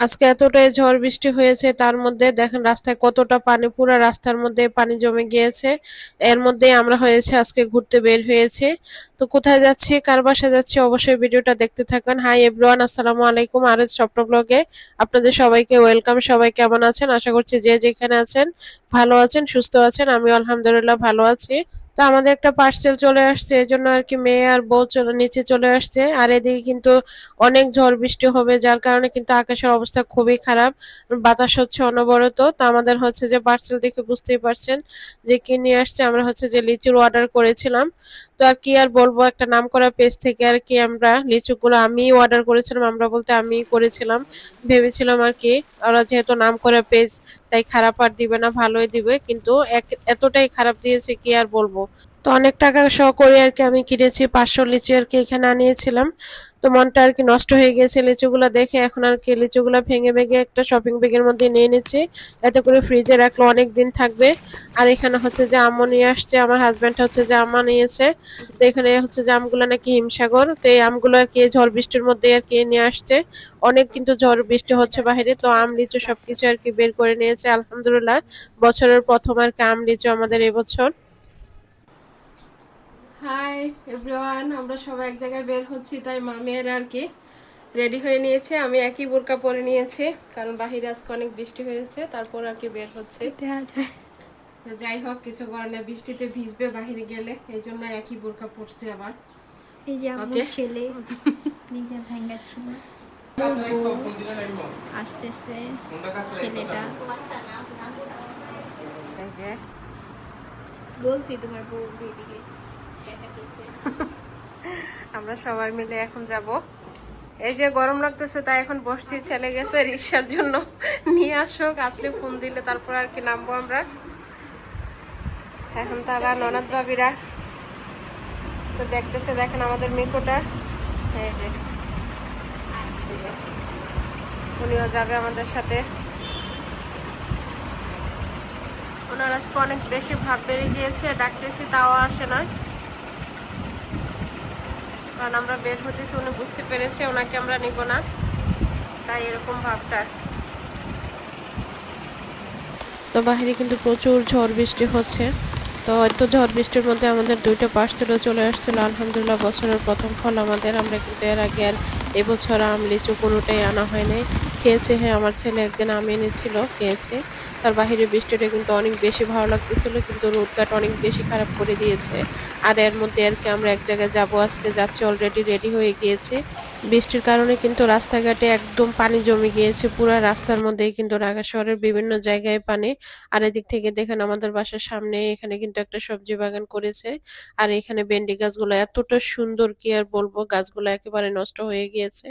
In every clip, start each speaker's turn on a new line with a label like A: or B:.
A: আজকে এতটাই ঝড় বৃষ্টি হয়েছে, তার মধ্যে দেখেন রাস্তায় কতটা পানি, পুরো রাস্তার মধ্যে পানি জমে গিয়েছে। এর মধ্যে আমরা হয়েছে আজকে ঘুরতে বের হয়েছে। তো কোথায় যাচ্ছি, কার বাসায় যাচ্ছি, অবশ্যই ভিডিওটা দেখতে থাকুন। হাই এভরিওয়ান, আসসালামু আলাইকুম। আর স্বপ্ন ব্লগে আপনাদের সবাইকে ওয়েলকাম। সবাই কেমন আছেন? আশা করছি যে যেখানে আছেন ভালো আছেন, সুস্থ আছেন। আমি আলহামদুলিল্লাহ ভালো আছি। তো আমাদের একটা পার্সেল চলে আসছে, এজন্য আর কি মেয়ে আর বউ নিচে চলে আসছে। আর এদিকে কিন্তু অনেক ঝড় বৃষ্টি হবে, যার কারণে কিন্তু আকাশের অবস্থা খুবই খারাপ। বাতাস হচ্ছে অনবরত। তো আমাদের হচ্ছে যে পার্সেল দেখে বুঝতেই পারছেন যে কি নিয়ে আসছে। আমরা হচ্ছে যে লিচুর অর্ডার করেছিলাম। তো আর কি আর বলবো, একটা নামকরা পেজ থেকে আর কি আমরা লিচুগুলো আমি অর্ডার করেছিলাম। আমরা বলতে আমি করেছিলাম, ভেবেছিলাম আর কি ওরা যেহেতু নামকরা পেজ তাই খারাপ আর দিবে না, ভালোই দিবে, কিন্তু এতটাই খারাপ দিয়েছে কি আর বলবো। তো অনেক টাকা সহ করে আর কি আমি কিনেছি 500 লিচু আর কি এখানে আনিয়েছিলাম। তো মনটা আর কি নষ্ট হয়ে গেছে লিচুগুলা দেখে। এখন আর কি লিচুগুলা ভেঙে ভেঙে একটা শপিং ব্যাগের মধ্যে নিয়ে নিচ্ছি, এতে করে ফ্রিজে রাখলে অনেক দিন থাকবে। আর এখানে হচ্ছে যে আম নিয়ে আসছে, আমার হাজবেন্ড হচ্ছে যে আম নিয়েছে। তো এখানে হচ্ছে যে আমগুলো নাকি হিমসাগর। তো এই আমগুলো আর কি ঝড় বৃষ্টির মধ্যে আর কি নিয়ে আসছে। অনেক কিন্তু ঝড় বৃষ্টি হচ্ছে বাইরে, তো আম লিচু সবকিছু আর কি বের করে নিয়েছে আলহামদুলিল্লাহ। বছরের প্রথম আর কি আম লিচু আমাদের এবছর। হাই এভরিওয়ান, আমরা সবাই এক জায়গায় বের হচ্ছি, তাই মামিয়ার আর কি রেডি হয়ে নিয়েছে। আমি একই বোরকা পরে নিয়েছি, কারণ বাহিরে আজকে অনেক বৃষ্টি হয়েছে। তারপর আর কি বের হচ্ছে। যাই হোক, কিছু করার নেই, বৃষ্টিতে ভিজবে বাহিরে গেলে, এই জন্য একই বোরকা পরছে আবার।
B: এই যে আমার ছেলে নিজে ভাঙাচ্ছিল, আসতেছে ছেলেটা।
A: এই যে
B: বলছি তোমার বউ যেদিকে
A: আমরা সবাই মিলে এখন যাব। এই যে গরম লাগতেছে, তাই এখন বসছি। ছেলে গেছে রিক্সার জন্য, নিয়ে আসুক, আসলে ফোন দিলে তারপর আর কি নামবো আমরা। এখন তারা ননদ ভাবিরা তো দেখতেছে, দেখেন আমাদের মিকুটা, এই যে এই যে উনিও যাবে আমাদের সাথে। ওনার আজকে অনেক বেশি ভাব বেড়ে গিয়েছে, ডাকতেছি তাও আসে না, কারণ আমরা বের হতেছি, উনি বুঝতে পেরেছে ওনাকে আমরা নিব না, তাই এরকম ভাবটা। তো বাহিরে কিন্তু প্রচুর ঝড় বৃষ্টি হচ্ছে। তো এত ঝড় বৃষ্টির মধ্যে আমাদের 2টা পার্সেলও চলে আসছিল আলহামদুলিল্লাহ। বছরের প্রথম ফল আমাদের। আমরা কিন্তু এর আগে আর এবছর আম লিচু কোনোটাই আনা হয়নি। খেয়েছে, হ্যাঁ আমার ছেলে একদিন আম এনেছিল, খেয়েছে। তার বাহিরে বৃষ্টিটা কিন্তু অনেক বেশি ভালো লাগতেছিল, কিন্তু রোদঘাট অনেক বেশি খারাপ করে দিয়েছে। আর এর মধ্যে আর কি আমরা এক জায়গায় যাবো, আজকে যাচ্ছি, অলরেডি রেডি হয়ে গিয়েছে। বৃষ্টির কারণে কিন্তু রাস্তাঘাটে একদম পানি জমে গিয়েছে, পুরো রাস্তার মধ্যেই কিন্তু ঢাকা শহরের বিভিন্ন জায়গায় পানি। আর এদিক থেকে দেখেন আমাদের বাসার সামনে এখানে কিন্তু একটা সবজি বাগান করেছে। আর এখানে ভেন্ডি গাছগুলো এতটা সুন্দর, কি আর বলবো, গাছগুলো একেবারে নষ্ট হয়ে গিয়েছে।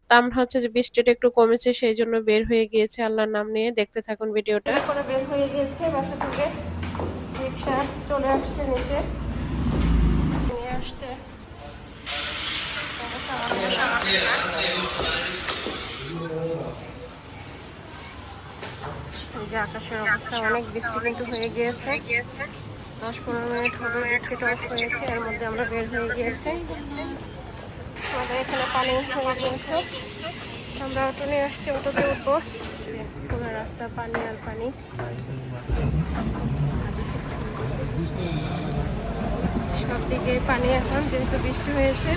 A: তা আমরা হচ্ছে যে বৃষ্টিটা একটু কমেছে, সেই জন্য বের হয়ে গিয়েছে আল্লাহর নাম নিয়ে। দেখতে থাকুন ভিডিওটা। করে বের হয়ে গিয়েছে বাসা থেকে, রিক্সা চলে আসছে নিচে, নিয়ে আসছে। যে আকাশের অবস্থা, অনেক বৃষ্টি কিন্তু হয়ে গিয়েছে। 10-15 মিনিট হবে বৃষ্টিটা অফ হয়েছে, এর মধ্যে আমরা বের হয়ে গিয়েছি। আমাদের এখানে পানি হয়ে গিয়েছে, আমরা অটো নিয়ে আসছি, অটোতে উঠবো। পুরো রাস্তা পানি আর পানি, সব দিকে পানি এখন, যেহেতু বৃষ্টি হয়েছে।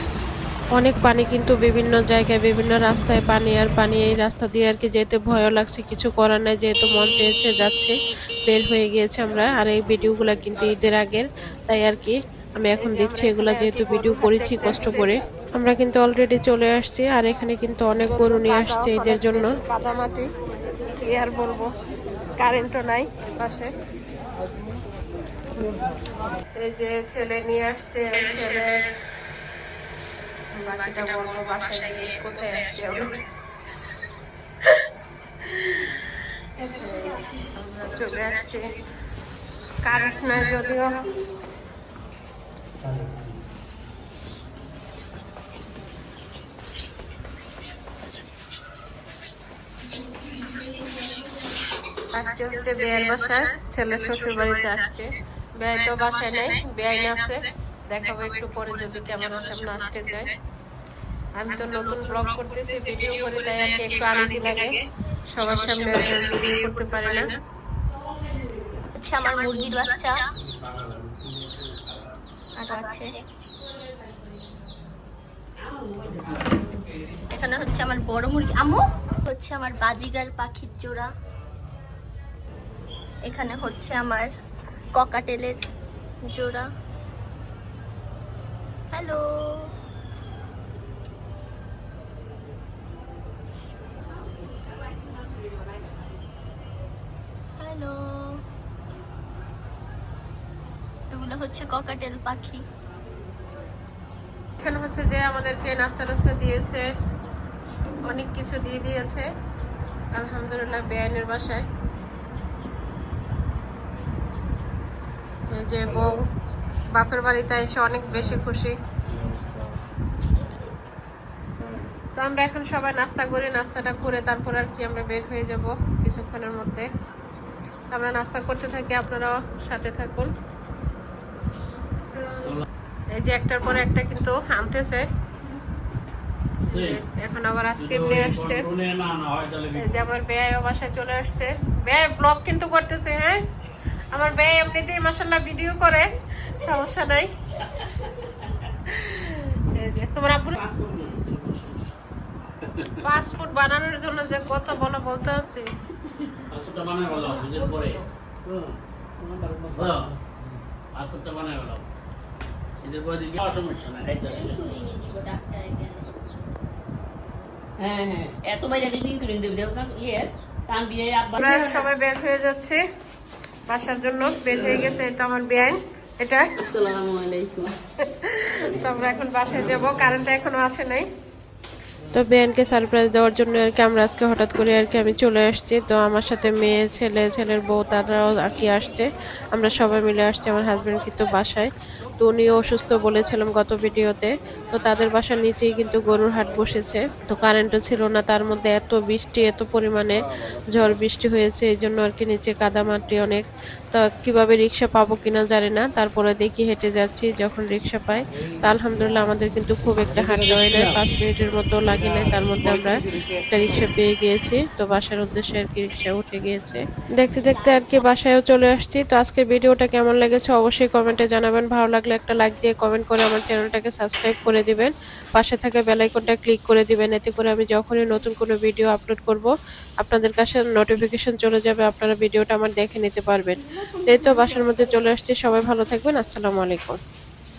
A: অনেক পানি কিন্তু বিভিন্ন জায়গায়, বিভিন্ন রাস্তায় পানি আর পানি। এই রাস্তা দিয়ে আর কি যেতে ভয়ও লাগছে, কিছু করার নাই, যেহেতু মন চেয়েছে যাচ্ছে, বের হয়ে গিয়েছে আমরা। আর এই ভিডিওগুলা কিন্তু ঈদের আগের, তাই আর কি আমি এখন দিচ্ছি এগুলা, যেহেতু ভিডিও করেছি কষ্ট করে। আমরা কিন্তু অলরেডি চলে আসছি। আর এখানে কিন্তু অনেক গরু নিয়ে আসছে ঈদের জন্য, কাদামাটি, কি আর বলবো, কারেন্টও নাই পাশে। এই যে ছেলে নিয়ে আসছে, ছেলে বাকিটা বলবো বাসায় গিয়ে কোথায় আসছে আমরা। চলে আসছে, কারেন্ট নাই যদিও। আসছে হচ্ছে বেয়ের বাসায়, ছেলে শ্বশুর বাড়িতে আসছে। বেয় তো বাসায় নেই, বেআইন আছে, দেখাবো একটু পরে যদি ক্যামেরার সামনে আসতে চায়। আমি তো নতুন ব্লগ করতেছি, ভিডিও করে, তাই আর কি একটু আনইজি লাগে, সবার সামনে ভিডিও করতে পারে না।
B: হচ্ছে আমার মুরগির বাচ্চা আর আছে এখানে হচ্ছে আমার বড় মুরগি আম্মু, হচ্ছে আমার বাজিগার পাখির জোড়া, এখানে হচ্ছে আমার ককাটেলের জোড়া। হ্যালো, হ্যালো, এগুলো হচ্ছে ককাটেল পাখি।
A: এখানে হচ্ছে যে আমাদেরকে নাস্তা টাস্তা দিয়েছে, অনেক কিছু দিয়ে দিয়েছে আলহামদুলিল্লাহ বেআইনের বাসায়। এই যে বউ বাপের বাড়িতে এসে অনেক বেশি খুশি। তো আমরা এখন সবাই নাস্তা করি, নাস্তাটা করে তারপর আর কি আমরা বের হয়ে যাব কিছুক্ষণের মধ্যে। আমরা নাস্তা করতে থাকি, আপনারাও সাথে থাকুন। এই যে একটার পর একটা কিন্তু আনতেছে, এখন আবার আইসক্রিম নিয়ে আসছে। এই যে আমার বেয়াই বাসায় চলে আসছে, বেয়াই ব্লগ কিন্তু করতেছে। হ্যাঁ, আমার বেয়াই এমনিতেই মাশাআল্লাহ ভিডিও করে, সমস্যা নাই। এই যে তোমার আব্বু পাসপোর্ট বানানোর জন্য যে কত বলা বলতে আছে,
C: পাসপোর্টটা বানায় বলো ঈদের পরে। পাসপোর্টটা বানায় বলো ঈদের পরে দিকে সমস্যা নাই, খাইতে হবে।
D: হ্যাঁ হ্যাঁ, এত বাইরে ইনসুলিন দেব দেব না ইয়ে কান দিয়ে আব্বা
A: আমরা সবাই বের হয়ে যাচ্ছি বাসার জন্য, বের হয়ে গেছে। এই তো আমার বেআইন, এটা।
D: আসসালামু আলাইকুম।
A: তো আমরা এখন বাসায় যাব, কারেন্টটা এখনো আসে নাই। তো বেআইনকে সারপ্রাইজ দেওয়ার জন্য আর কি আমরা আজকে হঠাৎ করে আর কি আমি চলে আসছি। তো আমার সাথে মেয়ে, ছেলে, ছেলের বউ, তারাও আর কি আসছে, আমরা সবাই মিলে আসছি। আমার হাজবেন্ড কিন্তু বাসায়, তো উনিও অসুস্থ বলেছিলাম গত ভিডিওতে। তো তাদের বাসার নিচেই কিন্তু গরুর হাট বসেছে, তো কারেন্টও ছিল না, তার মধ্যে এত বৃষ্টি, এত পরিমাণে ঝড় বৃষ্টি হয়েছে, এই জন্য আর কি নিচে কাদামাটি অনেক। তো কিভাবে রিক্সা পাবো কিনা জানি না, তারপরে দেখি হেঁটে যাচ্ছি, যখন রিক্সা পাই। তো আলহামদুলিল্লাহ আমাদের কিন্তু খুব একটা হাঁটতে হয় না, 5 মিনিটের মতো লাগে নাই, তার মধ্যে আমরা একটা রিক্সা পেয়ে গিয়েছি। তো বাসার উদ্দেশ্যে আর কি রিক্সা উঠে গিয়েছে, দেখতে দেখতে আর কি বাসায়ও চলে আসছি। তো আজকের ভিডিওটা কেমন লেগেছে অবশ্যই কমেন্টে জানাবেন, ভালো লাগলে একটা লাইক দিয়ে কমেন্ট করে আমার চ্যানেলটাকে সাবস্ক্রাইব করে দিবেন, পাশে থাকা বেল আইকনটা ক্লিক করে দিবেন, এতে করে আমি যখনই নতুন কোনো ভিডিও আপলোড করব আপনাদের কাছে নোটিফিকেশন চলে যাবে, আপনারা ভিডিওটা আমার দেখে নিতে পারবেন। এই তো বাসার মধ্যে চলে আসছি, সবাই ভালো থাকবেন, আসসালামু আলাইকুম।